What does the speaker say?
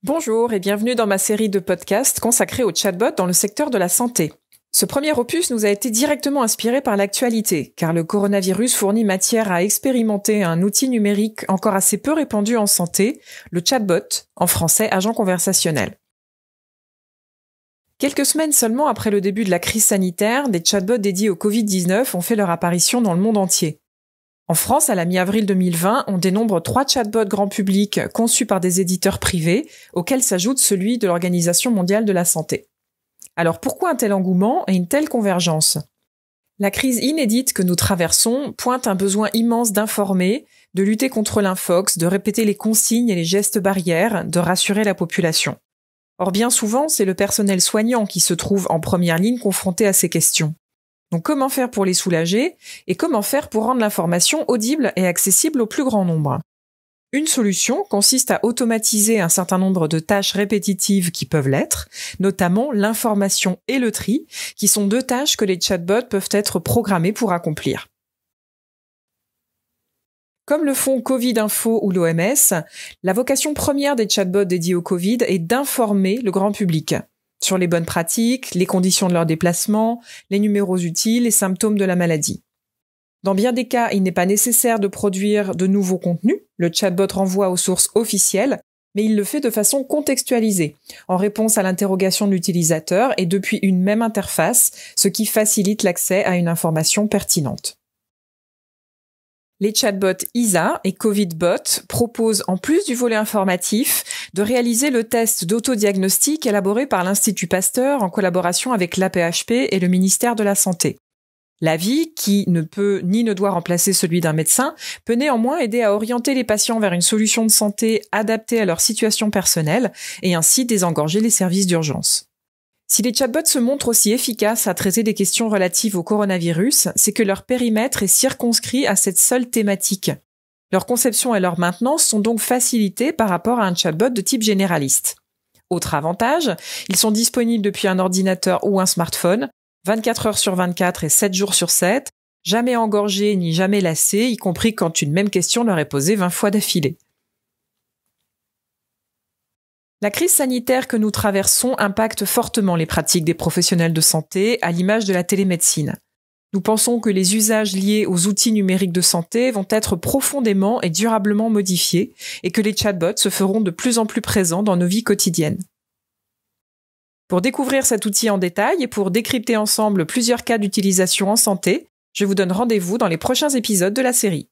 Bonjour et bienvenue dans ma série de podcasts consacrée aux chatbots dans le secteur de la santé. Ce premier opus nous a été directement inspiré par l'actualité, car le coronavirus fournit matière à expérimenter un outil numérique encore assez peu répandu en santé, le chatbot, en français agent conversationnel. Quelques semaines seulement après le début de la crise sanitaire, des chatbots dédiés au Covid-19 ont fait leur apparition dans le monde entier. En France, à la mi-avril 2020, on dénombre 3 chatbots grand public conçus par des éditeurs privés, auxquels s'ajoute celui de l'Organisation mondiale de la santé. Alors pourquoi un tel engouement et une telle convergence ? La crise inédite que nous traversons pointe un besoin immense d'informer, de lutter contre l'infox, de répéter les consignes et les gestes barrières, de rassurer la population. Or bien souvent, c'est le personnel soignant qui se trouve en première ligne confronté à ces questions. Donc comment faire pour les soulager et comment faire pour rendre l'information audible et accessible au plus grand nombre ? Une solution consiste à automatiser un certain nombre de tâches répétitives qui peuvent l'être, notamment l'information et le tri, qui sont 2 tâches que les chatbots peuvent être programmés pour accomplir. Comme le font Covid Info ou l'OMS, la vocation première des chatbots dédiés au Covid est d'informer le grand public sur les bonnes pratiques, les conditions de leur déplacement, les numéros utiles, les symptômes de la maladie. Dans bien des cas, il n'est pas nécessaire de produire de nouveaux contenus. Le chatbot renvoie aux sources officielles, mais il le fait de façon contextualisée, en réponse à l'interrogation de l'utilisateur et depuis une même interface, ce qui facilite l'accès à une information pertinente. Les chatbots ISA et CovidBot proposent, en plus du volet informatif, de réaliser le test d'autodiagnostic élaboré par l'Institut Pasteur en collaboration avec l'AP-HP et le ministère de la Santé. L'avis, qui ne peut ni ne doit remplacer celui d'un médecin, peut néanmoins aider à orienter les patients vers une solution de santé adaptée à leur situation personnelle et ainsi désengorger les services d'urgence. Si les chatbots se montrent aussi efficaces à traiter des questions relatives au coronavirus, c'est que leur périmètre est circonscrit à cette seule thématique. Leur conception et leur maintenance sont donc facilitées par rapport à un chatbot de type généraliste. Autre avantage, ils sont disponibles depuis un ordinateur ou un smartphone, 24 heures sur 24 et 7 jours sur 7, jamais engorgés ni jamais lassés, y compris quand une même question leur est posée 20 fois d'affilée. La crise sanitaire que nous traversons impacte fortement les pratiques des professionnels de santé, à l'image de la télémédecine. Nous pensons que les usages liés aux outils numériques de santé vont être profondément et durablement modifiés et que les chatbots se feront de plus en plus présents dans nos vies quotidiennes. Pour découvrir cet outil en détail et pour décrypter ensemble plusieurs cas d'utilisation en santé, je vous donne rendez-vous dans les prochains épisodes de la série.